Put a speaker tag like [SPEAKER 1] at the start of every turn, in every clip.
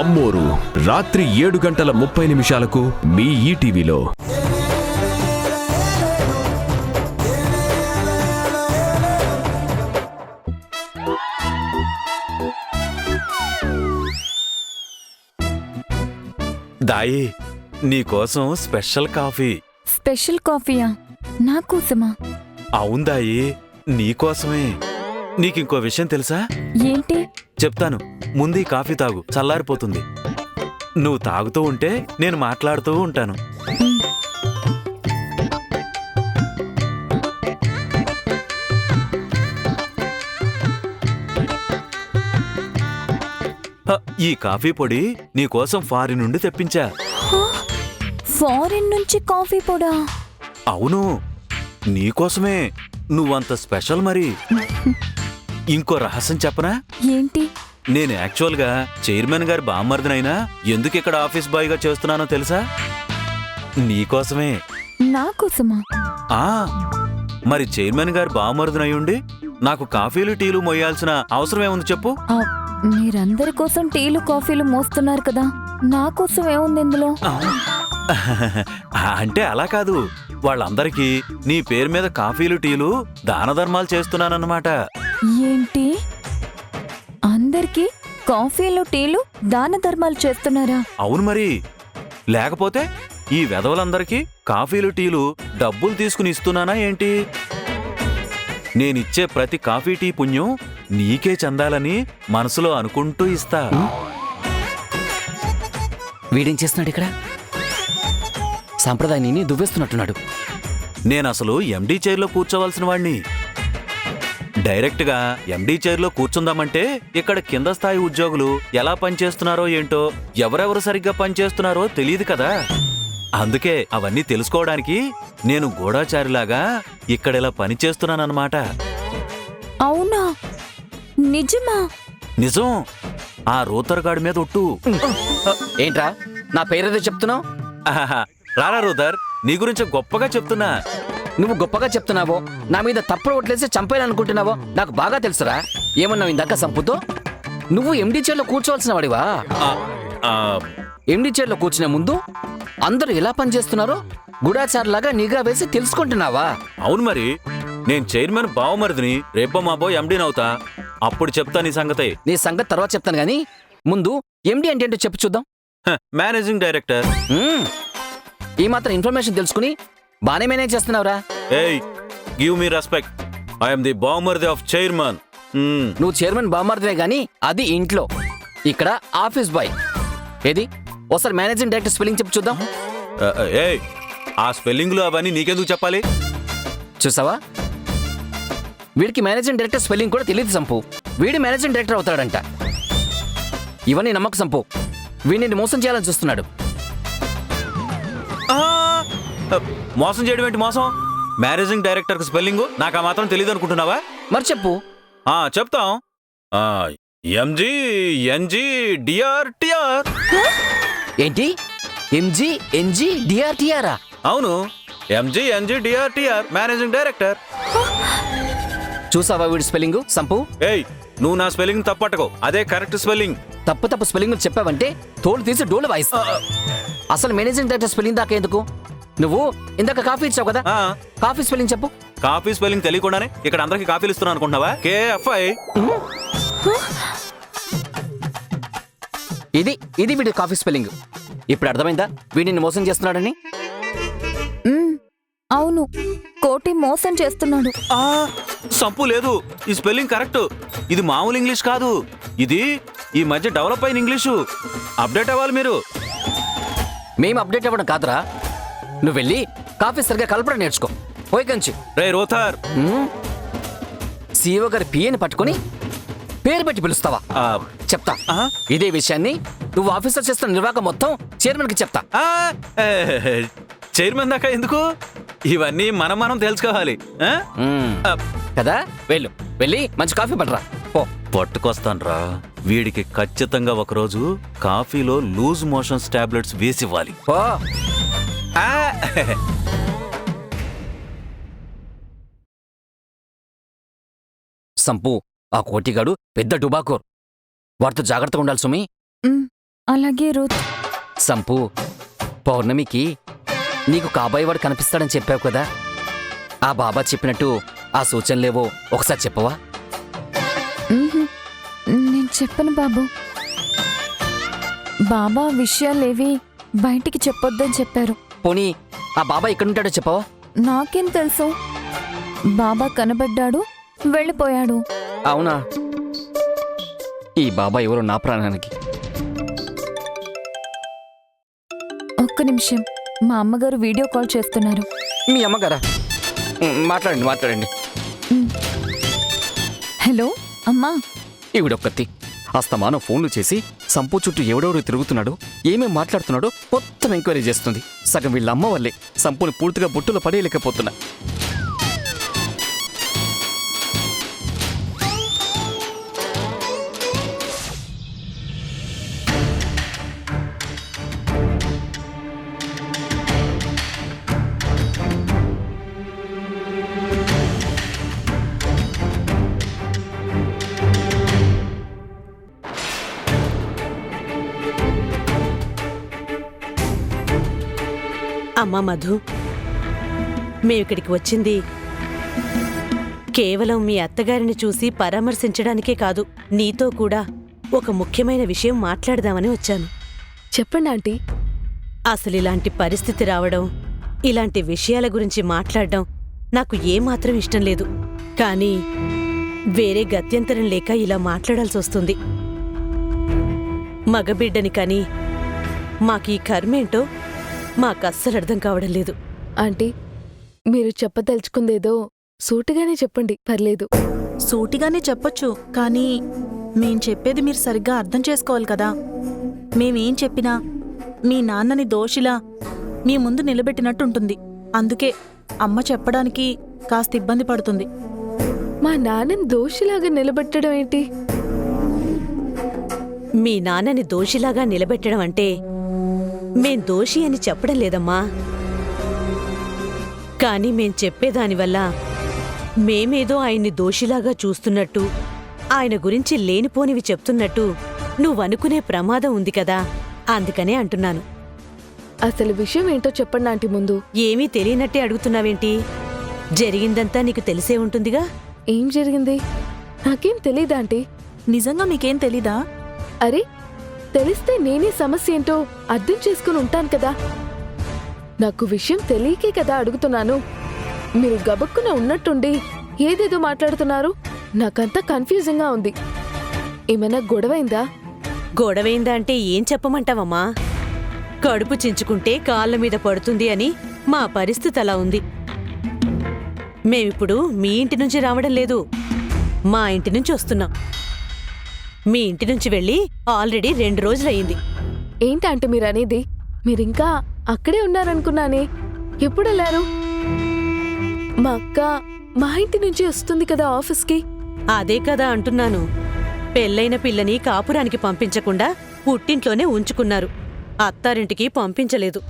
[SPEAKER 1] అమ్మోరు రాత్రి 7:30 మీ ఈటీవీలో.
[SPEAKER 2] దాయి, నీకోసం స్పెషల్ కాఫీ.
[SPEAKER 3] స్పెషల్ కాఫీయా? నా కోసమా?
[SPEAKER 2] అవును దాయి, నీకోసమే. నీకింకో విషయం తెలుసా?
[SPEAKER 3] ఏంటి?
[SPEAKER 2] చెప్తాను, ముందు ఈ కాఫీ తాగు, చల్లారిపోతుంది. నువ్వు తాగుతూ ఉంటే నేను మాట్లాడుతూ ఉంటాను. ఈ కాఫీ పొడి నీకోసం ఫారిన్ నుండి తెప్పించా.
[SPEAKER 3] ఫారిన్ నుంచి కాఫీ పొడా?
[SPEAKER 2] అవును, నీకోసమే. నువ్వంత స్పెషల్ మరి. ఇంకో రహస్యం చెప్పనా?
[SPEAKER 3] ఏంటి?
[SPEAKER 2] నేను యాక్చువల్గా చైర్మన్ గారి బామ్మర్దినైనా ఎందుకు ఇక్కడ ఆఫీస్ బాయ్గా చేస్తున్నానో తెలుసా? నీకోసమే.
[SPEAKER 3] నా కోసమా?
[SPEAKER 2] ఆ మరి చైర్మన్ గారి బామ్మర్దినయ్యుండి నాకు కాఫీలు టీలు మొయ్యాల్సిన అవసరం ఏముంది చెప్పు?
[SPEAKER 3] మీరందరి కోసం టీలు కాఫీలు మోస్తున్నారు కదా, నా కోసం ఏముంది ఇందులో?
[SPEAKER 2] అంటే అలా కాదు, వాళ్ళందరికీ నీ పేరు మీద కాఫీలు టీలు దాన ధర్మాలు చేస్తున్నానన్నమాట.
[SPEAKER 3] ఏంటి? అందరికీ కాఫీలు టీలు దాన ధర్మాలు చేస్తున్నారా?
[SPEAKER 2] అవును మరి, లేకపోతే ఈ వెధవలందరికీ కాఫీలు టీలు డబ్బులు తీసుకుని ఇస్తున్నానా ఏంటి? నేనిచ్చే ప్రతి కాఫీ టీ పుణ్యం నీకే చెందాలని మనసులో అనుకుంటూ ఇస్తా.
[SPEAKER 4] వీడేం చేస్తున్నాడు ఇక్కడ? సాంప్రదాయాన్ని దువ్వేస్తున్నట్టున్నాడు.
[SPEAKER 2] నేనసలు ఎండీ చైర్లో కూర్చోవలసిన వాణ్ణి. డైరెక్ట్గా ఎండీ చైర్లో కూర్చుందామంటే ఇక్కడ కింద స్థాయి ఉద్యోగులు ఎలా పనిచేస్తున్నారో ఏంటో, ఎవరెవరు సరిగ్గా పనిచేస్తున్నారో తెలియదు కదా. అందుకే అవన్నీ తెలుసుకోవడానికి నేను గూఢాచారిలాగా ఇక్కడిలా పనిచేస్తున్నానన్నమాట.
[SPEAKER 3] అవునా? నిజమా?
[SPEAKER 2] నిజం. ఆ రూతర్గాడి మీద ఒట్టు.
[SPEAKER 4] ఏంట్రా నా పేరేదో చెప్తున్నావు?
[SPEAKER 2] ఆహాహా, రారా రూతర్, నీ గురించి గొప్పగా చెప్తున్నా.
[SPEAKER 4] నువ్వు గొప్పగా చెప్తున్నావో నా మీద తప్పుడు ఓట్లేసి చంపేయాలనుకుంటున్నావో నాకు బాగా తెలుసురా. ఏమన్నావు ఇందాక సంపుతో? నువ్వు ఎండీ చైర్లో కూర్చోవలసిన వాడివా? ఎండీ చైర్లో కూర్చునే ముందు అందరూ ఎలా పనిచేస్తున్నారో గుడాచారులాగా నిఘా వేసి తెలుసుకుంటున్నావా?
[SPEAKER 2] అవును మరి, నేను చైర్మన్ బావమరిదిని, రేపో మాబో ఎండీనవుతా. అప్పుడు చెప్తా నీ సంగతి.
[SPEAKER 4] నీ సంగతి తర్వాత చెప్తాను గానీ ముందు ఎండీ అంటే ఏంటో చెప్పు చూద్దాం.
[SPEAKER 2] Managing director.
[SPEAKER 4] ఈ మాత్రం ఇన్ఫర్మేషన్ తెలుసుకుని బానే మేనేజ్ చేస్తున్నావురా.
[SPEAKER 2] ఏయ్, give me respect. I'm the బావమరిది ఆఫ్ చైర్మన్.
[SPEAKER 4] నువ్వు చైర్మన్ బామ్మర్దివే గానీ అది ఇంట్లో, ఇక్కడ ఆఫీస్ బాయ్. ఏది ఒకసారి మేనేజింగ్ డైరెక్టర్ స్పెల్లింగ్ చెప్పు చూద్దాం.
[SPEAKER 2] ఏయ్, ఆ స్పెల్లింగ్లు అవన్నీ నీకెందుకు చెప్పాలి?
[SPEAKER 4] చూసావా, వీడికి మేనేజింగ్ డైరెక్టర్ స్పెల్లింగ్ కూడా తెలియదు సంపు. వీడి మేనేజింగ్ డైరెక్టర్ అవుతాడంట. ఇవన్నీ నమ్మక సంపు. వీడిని మోసం చేయాలని చూస్తున్నాడు.
[SPEAKER 2] మోసం చేయడం ఏంటి మోసం? మేనేజింగ్ డైరెక్టర్ స్పెల్లింగ్ నాకు ఆ మాత్రం తెలియదు అనుకుంటున్నావా?
[SPEAKER 4] మరి చెప్పు.
[SPEAKER 2] చెప్తాం. MG NG DR TR.
[SPEAKER 4] ఏంటి? ఎంజీ ఎన్జీ డిఆర్ టిఆరా?
[SPEAKER 2] అవును, MG NG DR TR managing director.
[SPEAKER 4] చూసావా వీడి స్పెల్లింగ్ సంపు?
[SPEAKER 2] ఏయ్, నువ్వు నా స్పెల్లింగ్ తప్పట్టుకో, అదే కరెక్ట్ స్పెల్లింగ్.
[SPEAKER 4] తప్పు స్పెల్లింగ్ చెప్పావంటే తోలు తీసి డోలు వాయిస్తా. అసలు మేనేజింగ్ డైరెక్టర్ స్పెల్లింగ్ దాకా ఎందుకు? నువ్వు ఇందాక కాఫీ ఇచ్చావు కదా, కాఫీ స్పెల్లింగ్ చెప్పు.
[SPEAKER 2] కాఫీ స్పెల్లింగ్ తెలియకుండానే ఇక్కడ అందరికి కాఫీలు ఇస్తున్నా అనుకుంటున్నావా? కేఎఫ్ఐ.
[SPEAKER 4] ఇది వీడి కాఫీ స్పెల్లింగ్. ఇప్పుడు అర్థమైందా వీడిని మోసం చేస్తున్నాడని?
[SPEAKER 3] అవును, కోటి మోసం చేస్తున్నాడు.
[SPEAKER 2] సంపు లేదు, ఈ స్పెల్లింగ్ కరెక్ట్. ఇది మామూలు ఇంగ్లీష్ కాదు, ఇది ఈ మధ్య డెవలప్ అయిన ఇంగ్లీషు. అప్డేట్ అవ్వాలి మీరు.
[SPEAKER 4] మేము అప్డేట్ అవ్వడం కాదురా, నువ్వు వెళ్ళి కాఫీ సరిగా కలపడం నేర్చుకో. పోయి కంచి.
[SPEAKER 2] రే రోథర్,
[SPEAKER 4] సీఈఓ గారి పిఏని పట్టుకుని పేరు పెట్టి పిలుస్తావా? చెప్తా. ఇదే విషయాన్ని నువ్వు ఆఫీసర్ చేస్తున్న నిర్వాహకం మొత్తం చైర్మన్ కి చెప్తా.
[SPEAKER 2] చైర్మన్ దాకా ఎందుకు? ఇవన్నీ మనం తెలుసుకోవాలి
[SPEAKER 4] కదా. వెళ్ళి మంచి కాఫీ పట్టరా.
[SPEAKER 2] పట్టుకొస్తాన్రా. వీడికి ఖచ్చితంగా ఒకరోజు కాఫీలో లూజ్ మోషన్స్ టాబ్లెట్స్ వేసివ్వాలి.
[SPEAKER 4] సంపు, ఆ కోటిగాడు పెద్ద డుబాకోర్. వారితో జాగ్రత్తగా ఉండాలి సుమి.
[SPEAKER 3] అలాగే రూత్.
[SPEAKER 4] సంపు, పౌర్ణమికి నీకు కాబోయే వాడు కనిపిస్తాడని చెప్పావు కదా, ఆ బాబా చెప్పినట్టు ఆ సూచనలేవో ఒకసారి చెప్పవా?
[SPEAKER 3] మ్మ్హ్మ్. నేను చెప్పను బాబు. బాబా విషయాలేవి బయటికి చెప్పొద్దని చెప్పారు.
[SPEAKER 4] పోనీ ఆ బాబా ఎక్కడుంటాడో చెప్పవా?
[SPEAKER 3] నాకేం తెలుసు? బాబా కనబడ్డాడు, వెళ్ళిపోయాడు.
[SPEAKER 4] అవునా? ఈ బాబా ఎవరో నా ప్రాణానికి.
[SPEAKER 3] ఒక్క నిమిషం, మా అమ్మగారు వీడియో కాల్ చేస్తున్నారు.
[SPEAKER 4] మీ అమ్మగారా? మాట్లాడండి మాట్లాడండి.
[SPEAKER 3] హలో అమ్మా.
[SPEAKER 4] ఈవిడొక్కతి అస్తమానం ఫోన్లు చేసి సంపు చుట్టూ ఎవడెవడు తిరుగుతున్నాడో, ఏమేం మాట్లాడుతున్నాడో మొత్తం ఎంక్వైరీ చేస్తుంది. సగం వీళ్ళ అమ్మ వల్లే సంపుని పూర్తిగా బుట్టులో పడేయలేకపోతున్నా.
[SPEAKER 5] అమ్మా మధు, మేమిక్కడికి వచ్చింది కేవలం మీ అత్తగారిని చూసి పరామర్శించడానికే కాదు, నీతో కూడా ఒక ముఖ్యమైన విషయం మాట్లాడదామని వచ్చాను.
[SPEAKER 6] చెప్పండి ఆంటీ.
[SPEAKER 5] అసలు ఇలాంటి పరిస్థితి రావడం, ఇలాంటి విషయాల గురించి మాట్లాడడం నాకు ఏమాత్రం ఇష్టం లేదు. కానీ వేరే గత్యంతరం లేక ఇలా మాట్లాడాల్సి వస్తుంది. మగబిడ్డని కానీ మాకీ కర్మేంటో మాకస్సలు అర్థం కావడం లేదు.
[SPEAKER 6] ఆంటీ, మీరు చెప్పదలుచుకుందేదో సూటిగానే చెప్పండి, పర్లేదు.
[SPEAKER 7] సూటిగానే చెప్పొచ్చు, కానీ మేం చెప్పేది మీరు సరిగ్గా అర్థం చేసుకోవాలి కదా. మేమేం చెప్పినా మీ నాన్నని దోషిలా మీ ముందు నిలబెట్టినట్టుంటుంది. అందుకే అమ్మ చెప్పడానికి కాస్త ఇబ్బంది పడుతుంది.
[SPEAKER 6] మా నాన్నని దోషిలాగా నిలబెట్టడం ఏంటి?
[SPEAKER 5] మీ నాన్నని దోషిలాగా నిలబెట్టడం అంటే మేం దోషి అని చెప్పడం లేదమ్మా. కానీ మేం చెప్పేదానివల్ల మేమేదో ఆయన్ని దోషిలాగా చూస్తున్నట్టు, ఆయన గురించి లేనిపోనివి చెప్తున్నట్టు నువ్వనుకునే ప్రమాదం ఉంది కదా, అందుకనే అంటున్నాను.
[SPEAKER 6] అసలు విషయం ఏంటో చెప్పండి ఆంటీ ముందు.
[SPEAKER 5] ఏమీ తెలియనట్టే అడుగుతున్నావేంటి? జరిగిందంతా నీకు తెలిసే ఉంటుందిగా.
[SPEAKER 6] ఏం జరిగింది? నాకేం తెలీదా ఆంటీ.
[SPEAKER 7] నిజంగా మీకేం తెలీదా?
[SPEAKER 6] అరే, తెలిస్తే నేనే సమస్య ఏంటో అర్థం చేసుకుని ఉంటాను కదా. నాకు విషయం తెలియకే కదా అడుగుతున్నాను. మీరు గబక్కున ఉన్నట్టుండి ఏదేదో మాట్లాడుతున్నారు. నాకంతా కన్ఫ్యూజింగ్గా ఉంది. ఏమైనా గొడవైందా?
[SPEAKER 5] గొడవైందా అంటే ఏం చెప్పమంటావమ్మా? కడుపు చించుకుంటే కాళ్ళ మీద పడుతుంది అని మా పరిస్థితి అలా ఉంది. మేమిప్పుడు మీ ఇంటి నుంచి రావడం లేదు, మా ఇంటి నుంచి వస్తున్నాం. మీ ఇంటి నుంచి వెళ్ళి ఆల్రెడీ 2 రోజులయ్యింది.
[SPEAKER 6] ఏంటంటే మీరనేది? మీరింకా అక్కడే ఉన్నారనుకున్నానే. ఎప్పుడెళ్ళారు? మా అక్క మా ఇంటి నుంచి వస్తుంది కదా ఆఫీస్కి.
[SPEAKER 5] అదే కదా అంటున్నాను. పెళ్ళైన పిల్లని కాపురానికి పంపించకుండా పుట్టింట్లోనే ఉంచుకున్నారు. అత్తారింటికి పంపించలేదు.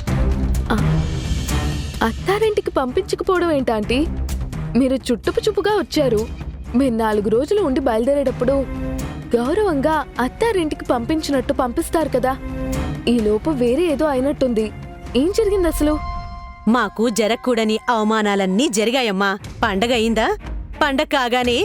[SPEAKER 6] అత్తారింటికి పంపించకపోవడం ఏంటాంటీ? మీరు చుట్టుపుచుప్పుగా వచ్చారు. మీరు 4 రోజులు ఉండి బయలుదేరేటప్పుడు గౌరవంగా అత్తారింటికి పంపించినట్టు పంపిస్తారు కదా. ఈలోపు వేరే ఏదో అయినట్టుంది. ఏం జరిగింది అసలు?
[SPEAKER 5] మాకు జరగకూడని అవమానాలన్నీ జరిగాయమ్మా. పండగ అయిందా? పండగ కాగానే